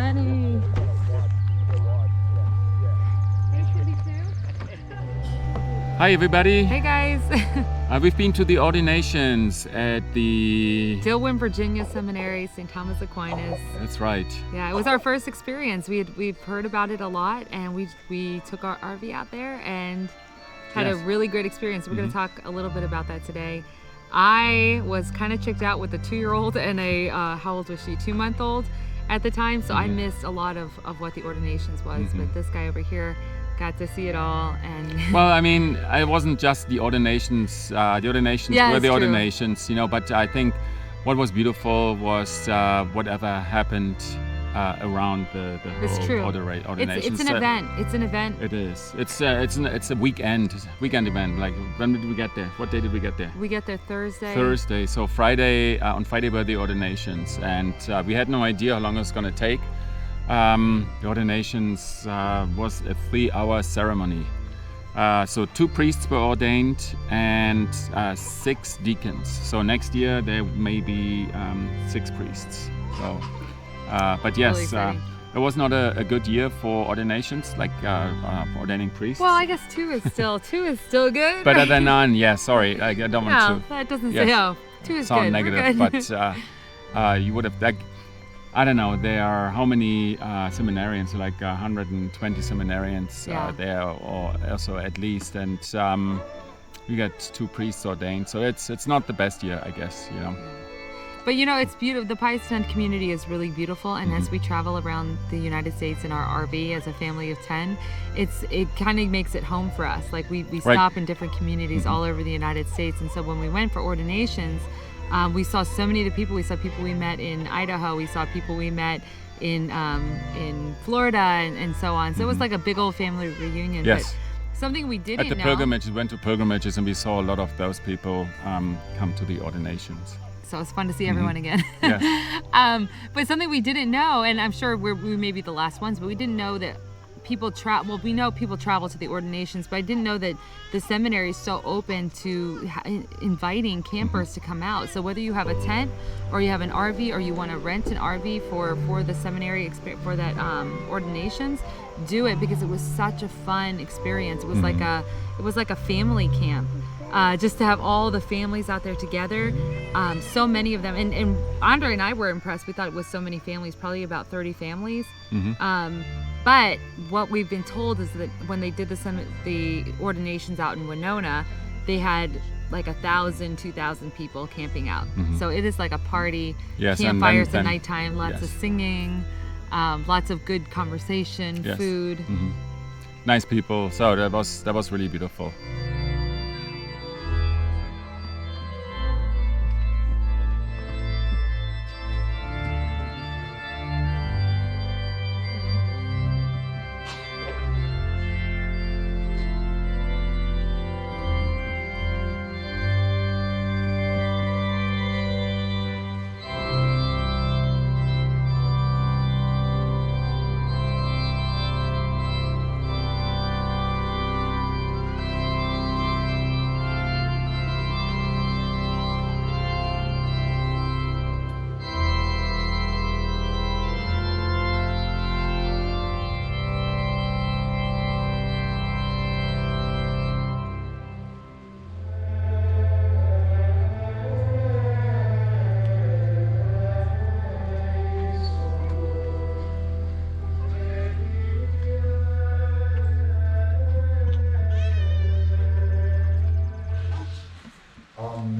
Jenny. Hi everybody. Hey guys. We've been to the ordinations at the Dillwyn, Virginia Seminary, St. Thomas Aquinas. That's right. Yeah, it was our first experience. We've heard about it a lot, and we took our RV out there and had a really great experience. We're going to talk a little bit about that today. I was kind of checked out with a 2-year-old and a how old was she? 2-month-old at the time, so I missed a lot of what the ordinations was. But this guy over here got to see it all. And well, I mean, it wasn't just the ordinations. The ordinations were the ordinations, you know. But I think what was beautiful was whatever happened around the whole ordination. It's an event. It's an event. It is. It's a weekend event. Like, when did we get there? What day did we get there? We get there Thursday. Thursday. So on Friday were the ordinations, and we had no idea how long it was going to take. The ordinations was a 3-hour ceremony. So 2 priests were ordained and 6 deacons. So next year there may be 6 priests. So, but yes, really it was not a good year for ordinations, like for ordaining priests. Well, I guess 2 is still good. Better than none. Yeah, sorry, I don't want to. No, that doesn't say. Oh, 2 is sound good. negative, but you would have like. I don't know, there are how many seminarians, like 120 seminarians there, or also at least, and we got 2 priests ordained, so it's not the best year, I guess, you know. But you know, it's beautiful. The Piston community is really beautiful, and as we travel around the United States in our RV as a family of 10, it kind of makes it home for us. Like we stop in different communities all over the United States, and so when we went for ordinations, we saw so many of the people. We saw people we met in Idaho. We saw people we met in Florida and so on. So it was like a big old family reunion. Yes. But something we didn't know. At the pilgrimages, we went to pilgrimages, and we saw a lot of those people come to the ordinations. So it's fun to see everyone again. Yes. But something we didn't know, and I'm sure we may be the last ones, but we didn't know that people travel. Well, we know people travel to the ordinations, but I didn't know that the seminary is so open to inviting campers to come out. So whether you have a tent or you have an RV or you want to rent an RV for the seminary experience, for that ordinations, do it, because it was such a fun experience. It was like a family camp. Just to have all the families out there together, so many of them, and Andre and I were impressed. We thought it was so many families, probably about 30 families. But what we've been told is that when they did the ordinations out in Winona, they had like 1,000, 2,000 people camping out. So it is like a party, campfires at nighttime, lots of singing, lots of good conversation, food. Nice people. So that was really beautiful.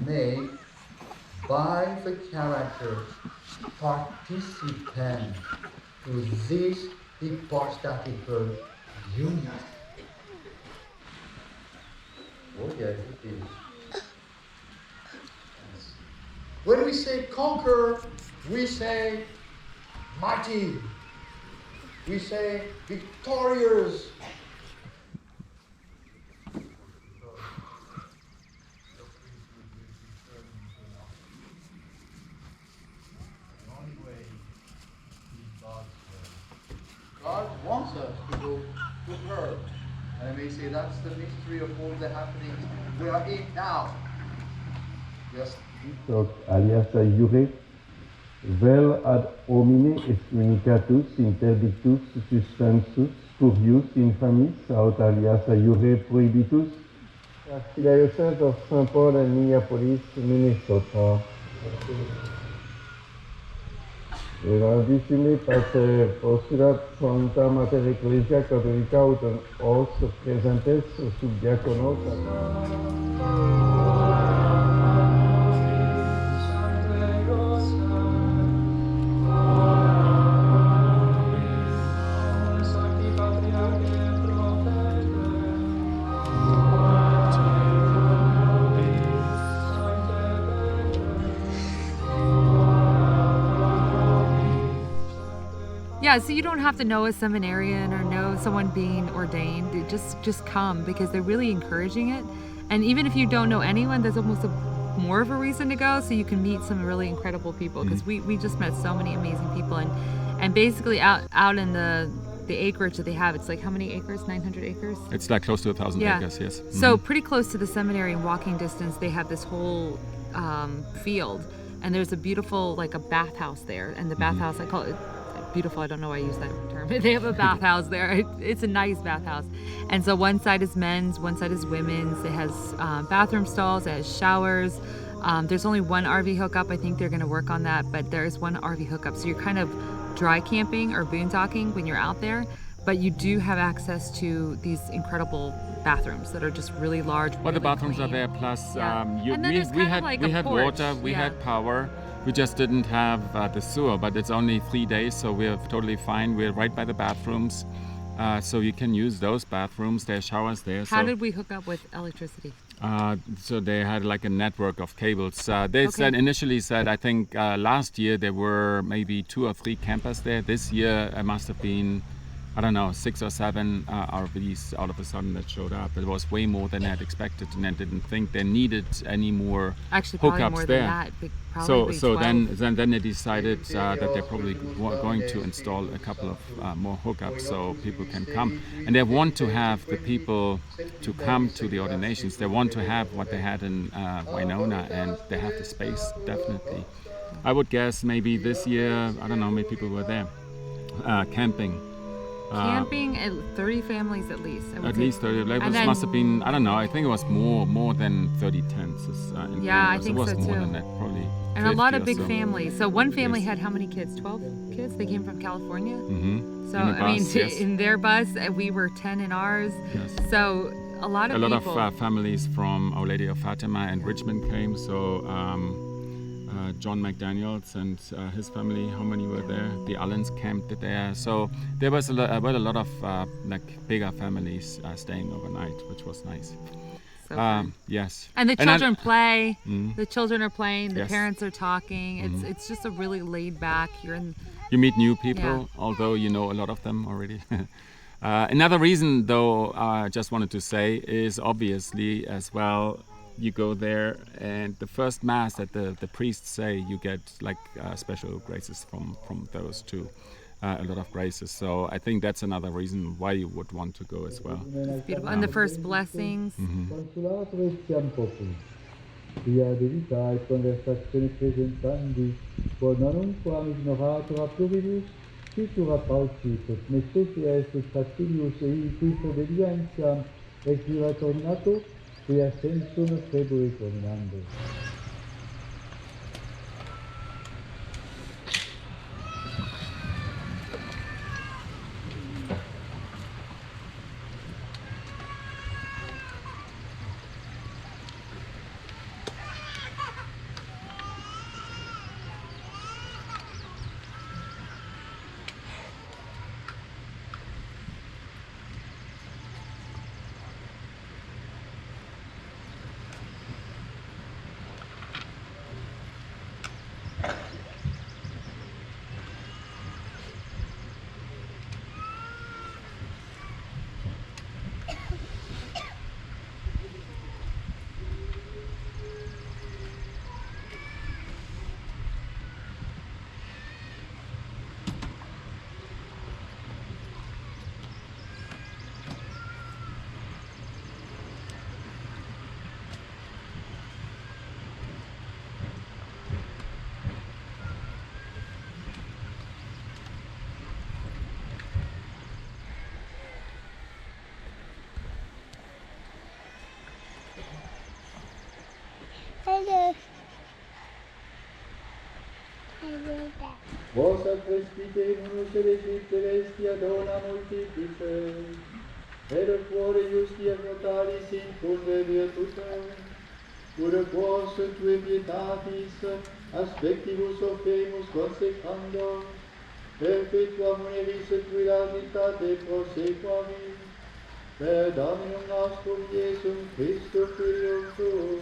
Made by the characters participant to this hypostatical union. Oh yes, it is. When we say conquer, we say mighty. We say victorious. God wants us to go to her. And I may say that's the mystery of all the happenings we are in now. Yes. Donc, alias Juré, Vel ad homine est unicatus interdictus suspensus curius infamis aut alias aiure prohibitus. The Diocese of St. Paul and Minneapolis, Minnesota. Grandissimi Pater, postulat Sancta Mater Ecclesia Catholica ut os presentes sub diaconos. Yeah, so you don't have to know a seminarian or know someone being ordained. Just come, because they're really encouraging it. And even if you don't know anyone, there's almost more of a reason to go, so you can meet some really incredible people, because we just met so many amazing people. And basically out in the acreage that they have, it's like how many acres? 900 acres? It's like close to 1,000 acres, yes. So pretty close to the seminary in walking distance, they have this whole field, and there's a beautiful, like a bathhouse there. And the bathhouse, I call it beautiful, I don't know why I use that term. They have a bathhouse there. It's a nice bathhouse. And so one side is men's, one side is women's. It has bathroom stalls, it has showers. There's only one RV hookup. I think they're going to work on that, but there is one RV hookup. So you're kind of dry camping or boondocking when you're out there, but you do have access to these incredible bathrooms that are just really large. Well, really the bathrooms clean. are there, plus And then there's we kind of had, like we a had porch. water, we Yeah. had power. We just didn't have the sewer, but it's only 3 days, so we're totally fine. We're right by the bathrooms, so you can use those bathrooms. There are showers there. How did we hook up with electricity? So they had like a network of cables. They initially said, I think last year there were maybe 2 or 3 campers there. This year it must have been, I don't know, 6 or 7 RVs all of a sudden that showed up. It was way more than I had expected, and I didn't think they needed any more Actually, probably hookups more there. than that. So 12. then they decided that they're probably going to install a couple of more hookups so people can come, and they want to have the people to come to the ordinations. They want to have what they had in Winona, and they have the space definitely. I would guess maybe this year, I don't know, how many people were there camping. Camping at 30 families at least. I would At say. least 30. It And then- must have been, I don't know, I think it was more than 30 tents. In Yeah, I campers. think it was so more too. than that, probably. And a lot 50 of or big so. families. So one family Yes. had how many kids? 12 kids? They came from California. Mm-hmm. So In a I mean, bus, yes. in their bus, and we were 10 in ours. Yes. So a lot of A lot people. of families from Our Lady of Fatima and Richmond came. So John McDaniels and his family, how many were there? The Allens camped there. So there was a lot of like bigger families staying overnight, which was nice. So fun. Yes. And the children play. Mm. The children are playing. The Yes. parents are talking. It's just a really laid back. You're in. You meet new people, although you know a lot of them already. Another reason, though, I just wanted to say is obviously as well, you go there and the first mass that the priests say, you get like special graces from those too. A lot of graces. So I think that's another reason why you would want to go as well. It's beautiful. And the first blessings. Consulator etiam populi, quia de vita et conversazione presentandi, bonanum quam ignorator a pluribus, citura paucis et necessitas et facilius ei qui obedientiam equivat ordinato, quia sensum trebuit ordinando. presbite in unus elegit celestia dona multiplices, et cuore justia notalis in funde virtutem, ure quos tue pietatis aspectibus ofemus consecando, perpetua muneris tui lauditate prosequavi, per Dominum nostrum Iesum Christum Filium tuum.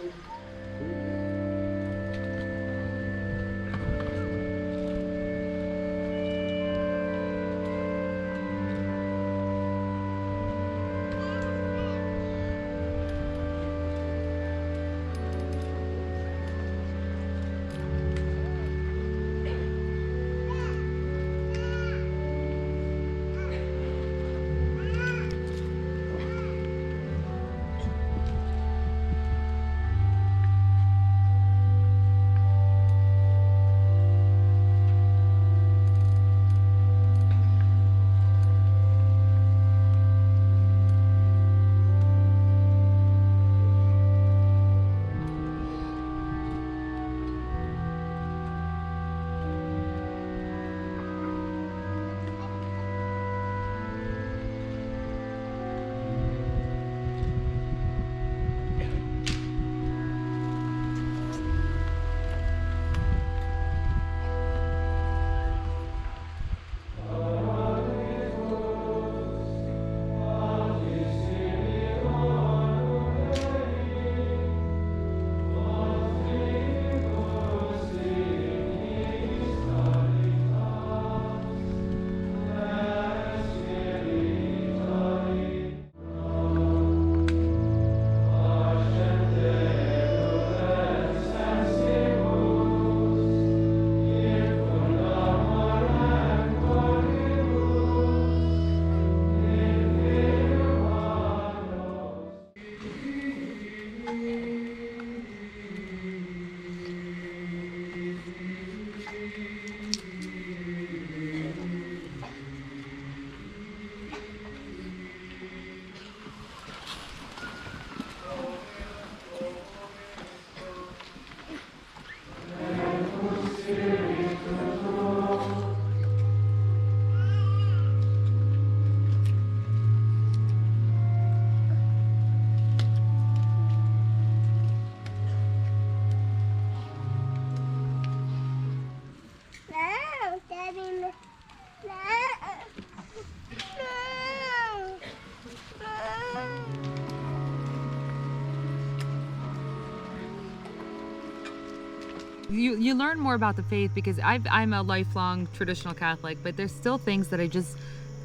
You learn more about the faith because I'm a lifelong traditional Catholic, but there's still things that I just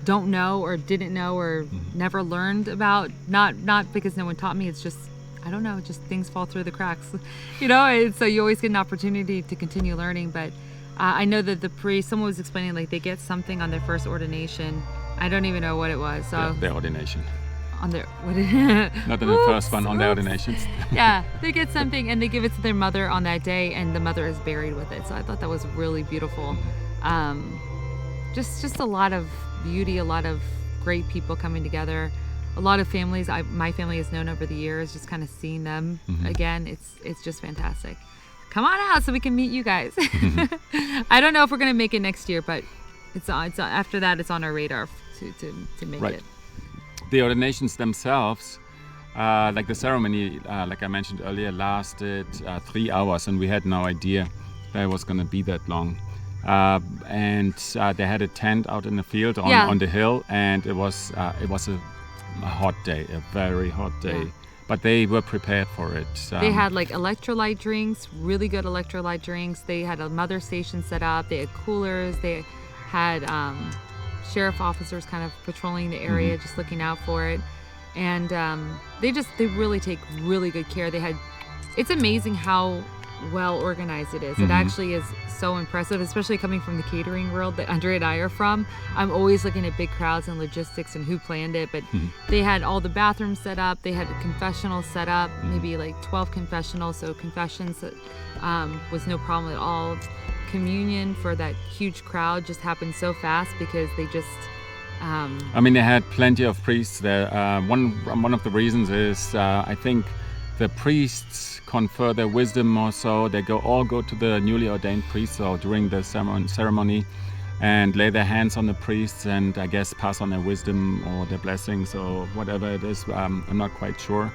don't know or didn't know or never learned about. Not because no one taught me. It's just, I don't know, just things fall through the cracks, you know. And so you always get an opportunity to continue learning. But I know that the priest, someone was explaining, like they get something on their first ordination. I don't even know what it was. So Yeah, their ordination. on their Not in the first one, on the ordinations. Yeah, they get something and they give it to their mother on that day, and the mother is buried with it. So I thought that was really beautiful. Just a lot of beauty, a lot of great people coming together, a lot of families my family has known over the years. Just kind of seeing them again, it's just fantastic. Come on out so we can meet you guys. I don't know if we're gonna make it next year, but it's after that it's on our radar to make Right. it. The ordinations themselves, like the ceremony, like I mentioned earlier, lasted 3 hours, and we had no idea that it was going to be that long. And they had a tent out in the field on the hill, and it was a hot day, a very hot day. Yeah. But they were prepared for it. They had like electrolyte drinks, really good electrolyte drinks. They had a mother station set up. They had coolers. They had sheriff officers kind of patrolling the area, just looking out for it. And they really take really good care. It's amazing how well organized it is. It actually is so impressive, especially coming from the catering world that Andre and I are from. I'm always looking at big crowds and logistics and who planned it, but they had all the bathrooms set up. They had a confessional set up, maybe like 12 confessionals, so confessions was no problem at all. Communion for that huge crowd just happened so fast because they just I mean, they had plenty of priests there. One of the reasons is I think the priests confer their wisdom more so. They all go to the newly ordained priest so during the ceremony, and lay their hands on the priests and I guess pass on their wisdom or their blessings or whatever it is. I'm not quite sure.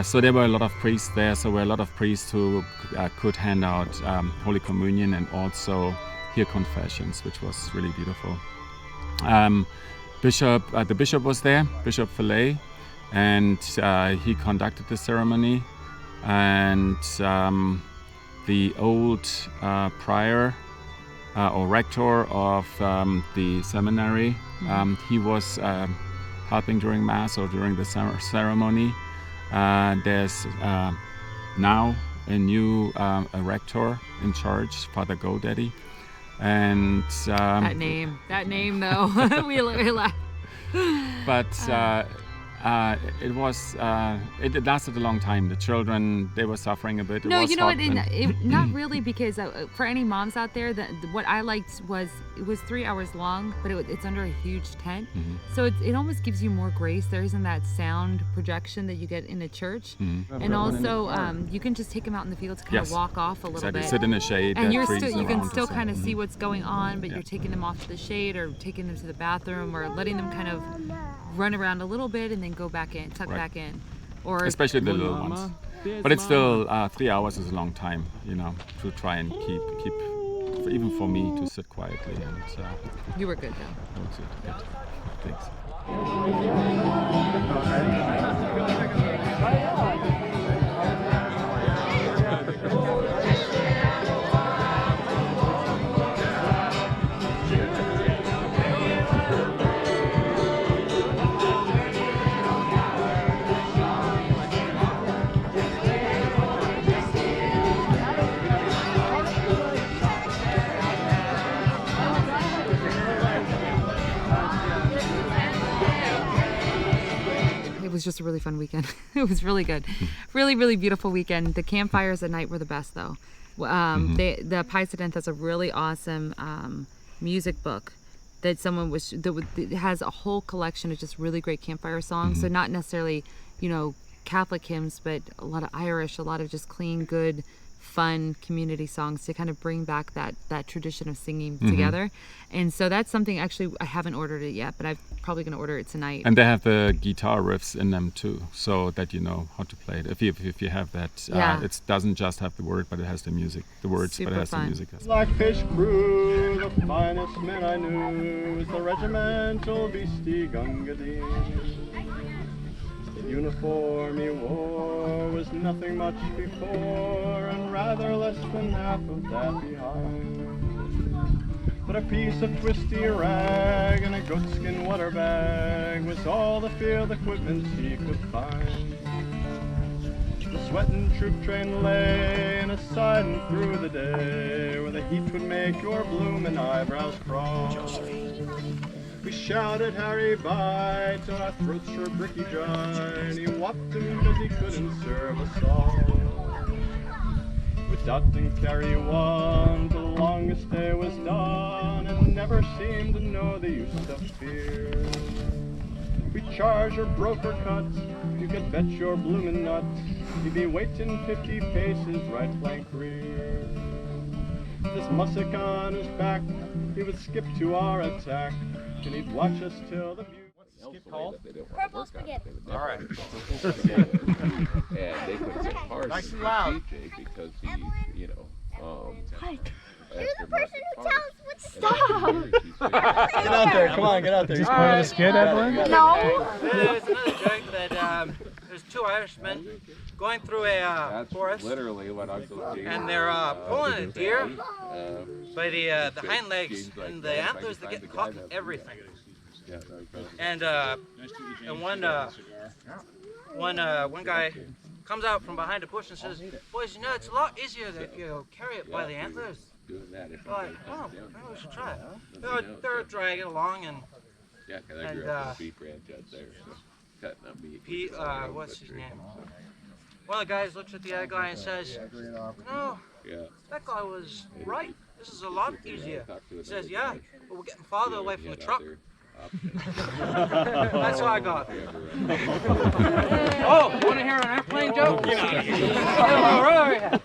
So there were a lot of priests there. So there were a lot of priests who could hand out Holy Communion and also hear confessions, which was really beautiful. The bishop was there, Bishop Fillet, and he conducted the ceremony. And the old prior or rector of the seminary, he was helping during Mass or during the ceremony. There's now a new rector in charge, Father GoDaddy. And that name though, we laugh. But it lasted a long time. The children, they were suffering a bit. No, you know what? Not really, because for any moms out there, what I liked was it was 3 hours long, but it's under a huge tent, so it almost gives you more grace. There isn't that sound projection that you get in a church, and also you can just take them out in the field to kind of walk off a little bit. Sit in the shade, and you can still kind of see what's going on, but you're taking them off to the shade or taking them to the bathroom or letting them kind of run around a little bit and then go back in, tuck back in, or especially the little ones. But it's still 3 hours is a long time, to try and keep even for me to sit quietly. And you were good though. Good. Thanks. It was just a really fun weekend. It was really good. Really, really beautiful weekend. The campfires at night were the best though. The Paisadenth has a really awesome music book that it has a whole collection of just really great campfire songs. So not necessarily, Catholic hymns, but a lot of Irish, a lot of just clean, good, fun community songs to kind of bring back that tradition of singing together. And so that's something, actually, I haven't ordered it yet, but I'm probably going to order it tonight. And they have the guitar riffs in them too, so that you know how to play it. If you have that, it doesn't just have the word, but it has the music, the words, Super but it has fun. the music. Blackfish crew, the finest men I knew, the regimental beastie Gungadine. The uniform he wore was nothing much before, and rather less than half of that behind. But a piece of twisty rag and a goatskin water bag was all the field equipment he could find. The sweating troop train lay in a siding through the day, where the heat would make your bloomin' eyebrows crawl. We shouted Harry by till our throats were bricky dry, and he whopped him because he couldn't serve us all. With Dot and Carry one, the longest day was done, and never seemed to know the use of fear. We charged or broke or cut, you could bet your bloomin' nut, he'd be waiting 50 paces right flank rear. This mussock on his back, he would skip to our attack, and he'd watch us till the view. What's skip called? Purple spaghetti. All right. And they put some parts Nice and loud. DJ because he, You're the person who tells us what to stop. Get out there, come on, get out there. Is this part of the skit, Edwin? No. There's another joke that there's two Irishmen going through a forest, literally what Uncle Steve and they're pulling a deer by the hind legs and the antlers that get caught in everything. And one guy comes out from behind a bush and says, "Boys, you know it's a lot easier if you carry it by the antlers." doing that. They're like, "Oh, maybe we should try it." They're dragging along, and Yeah, because I grew up with beef ranch out there, so cutting up meat. Pete, what's his name? One of the guys looks at the other guy and says, "No, Yeah. that guy was right. This is a lot easier." He says, "Yeah, but we're getting farther away from the truck." That's what I got. Oh, want to hear an airplane joke? All right.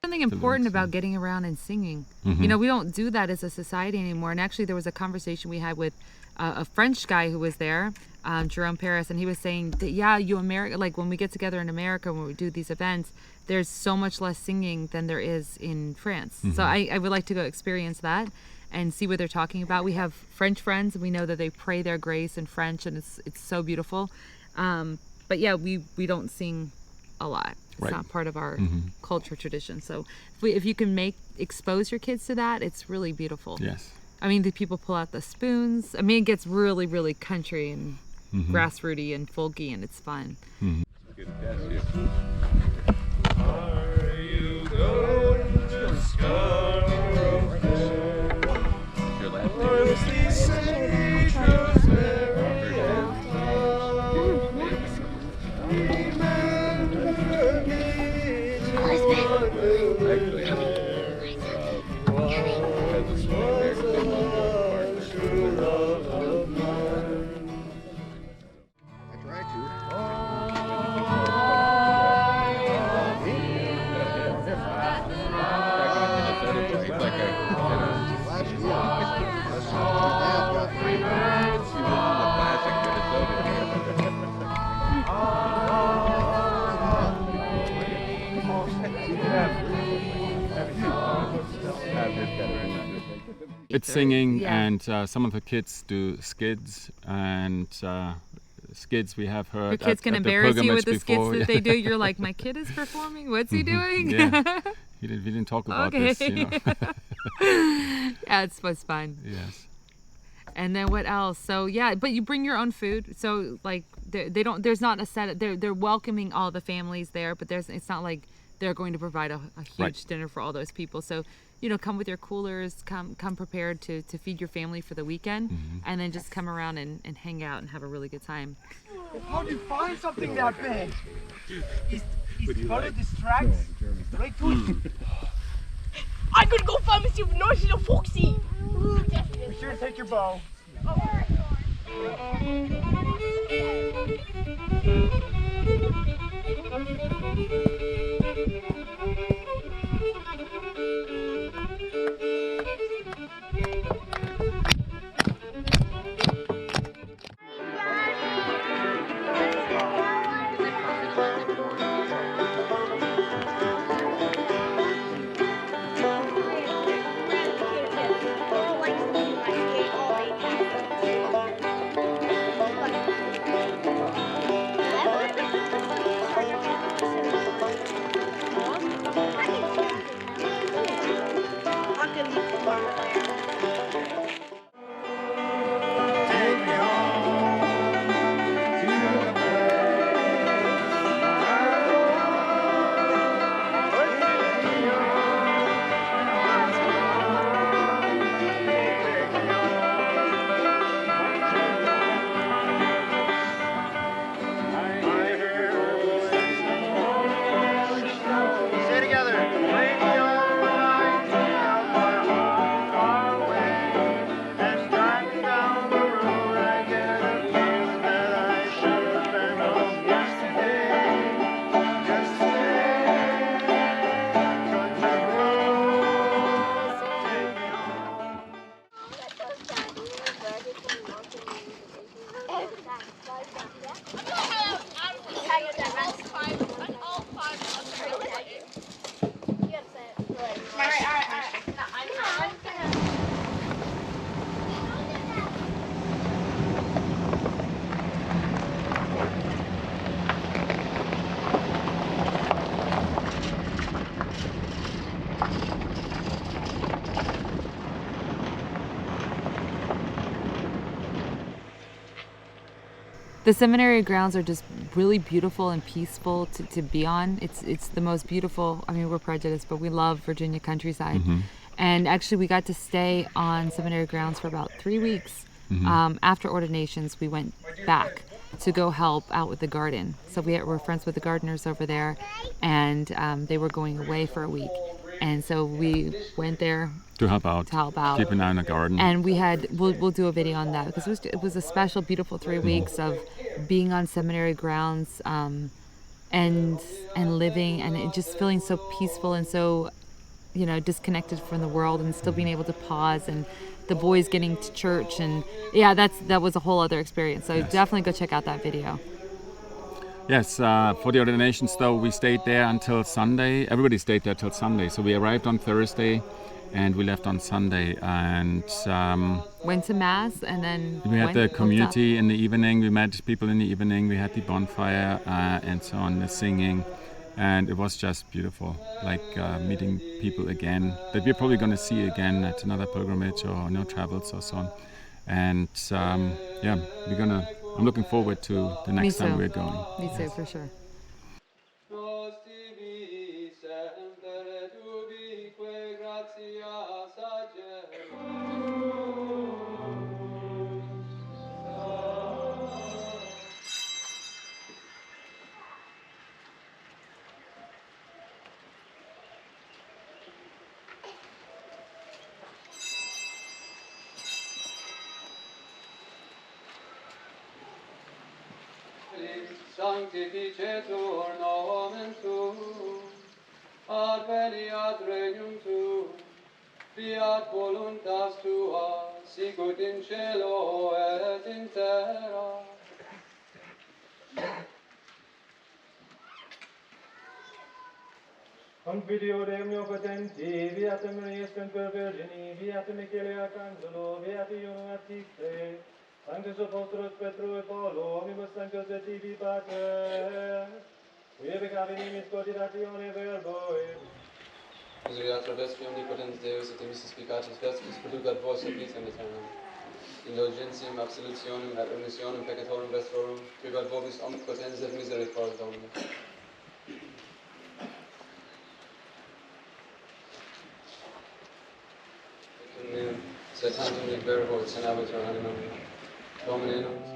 Something important about getting around and singing. You know, we don't do that as a society anymore. And actually, there was a conversation we had with a French guy who was there, Jerome Paris, and he was saying that like when we get together in America, when we do these events, there's so much less singing than there is in France. So I would like to go experience that and see what they're talking about. We have French friends, and we know that they pray their grace in French, and it's so beautiful. But yeah, we don't sing a lot. It's not part of our culture tradition. So if you can expose your kids to that, it's really beautiful. Yes. I mean, the people pull out the spoons. I mean, it gets really, really country and grassrooty and folky, and it's fun. Are you going to Scarborough Fair? Or is the sage rosemary remember me? It's singing, and some of the kids do skids, and skids we have heard. Your kids can embarrass you with the skits that they do. You're like, my kid is performing. What's he doing? Yeah. We didn't talk about this. You know. Yeah, it was fun. Yes. And then what else? So yeah, but you bring your own food. So like they don't. There's not a set. They're welcoming all the families there, but it's not like they're going to provide a huge dinner for all those people. So you know, come with your coolers. Come prepared to feed your family for the weekend, and then just come around and hang out and have a really good time. How do you find something that big? He's follow these tracks right to it. I'm gonna go find Mr. North and Foxy. Be sure to take your bow. The seminary grounds are just really beautiful and peaceful to be on. It's the most beautiful. I mean, we're prejudiced, but we love Virginia countryside. And actually, we got to stay on seminary grounds for about 3 weeks. After ordinations, we went back to go help out with the garden. So we're friends with the gardeners over there, and they were going away for a week. And so we went there to help out. Keep an eye on the garden. And we'll do a video on that because it was a special, beautiful 3 weeks of being on seminary grounds, and living, and it just feeling so peaceful and so, you know, disconnected from the world, and still being able to pause, and the boys getting to church, and yeah, that was a whole other experience. So definitely go check out that video. Yes, for the ordinations though, we stayed there until Sunday. Everybody stayed there till Sunday. So we arrived on Thursday and we left on Sunday, and went to mass, and then we had the community in the evening. We met people in the evening. We had the bonfire and so on, the singing, and it was just beautiful, like meeting people again that we're probably going to see again at another pilgrimage or no travels or so on. And yeah, I'm looking forward to the next time we're going. Me too, for sure. Sanctificetur nomen tuum, adveniat regnum tuum, fiat voluntas tua, sicut in cielo et in terra. Confidio Deum potenti, viatem Maria Semper Virgini, viatem Michele Arcangelo, viatem Ionum Artiste, Sanctus Apostolus Petro et Paulo, omnibus sanctos et tibi pater, uibica venimis cordidatione verbo et Misereatur Vestri omnipotens Deus et emissis peccatus vestris, producat vos obliciam aeternam. Indulgentiam, absolutionem et remissionem peccatorum vestrorum, privat vobis omnipotens et misericordiae Domini. Sed tantum nec verbo et senabitur animam. Domine nos.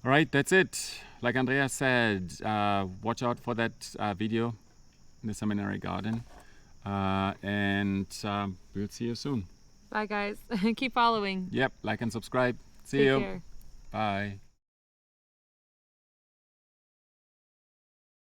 All right, that's it. Like Andrea said, watch out for that video in the seminary garden. And we'll see you soon. Bye, guys. Keep following. Yep, like and subscribe. See Take you. care. Bye.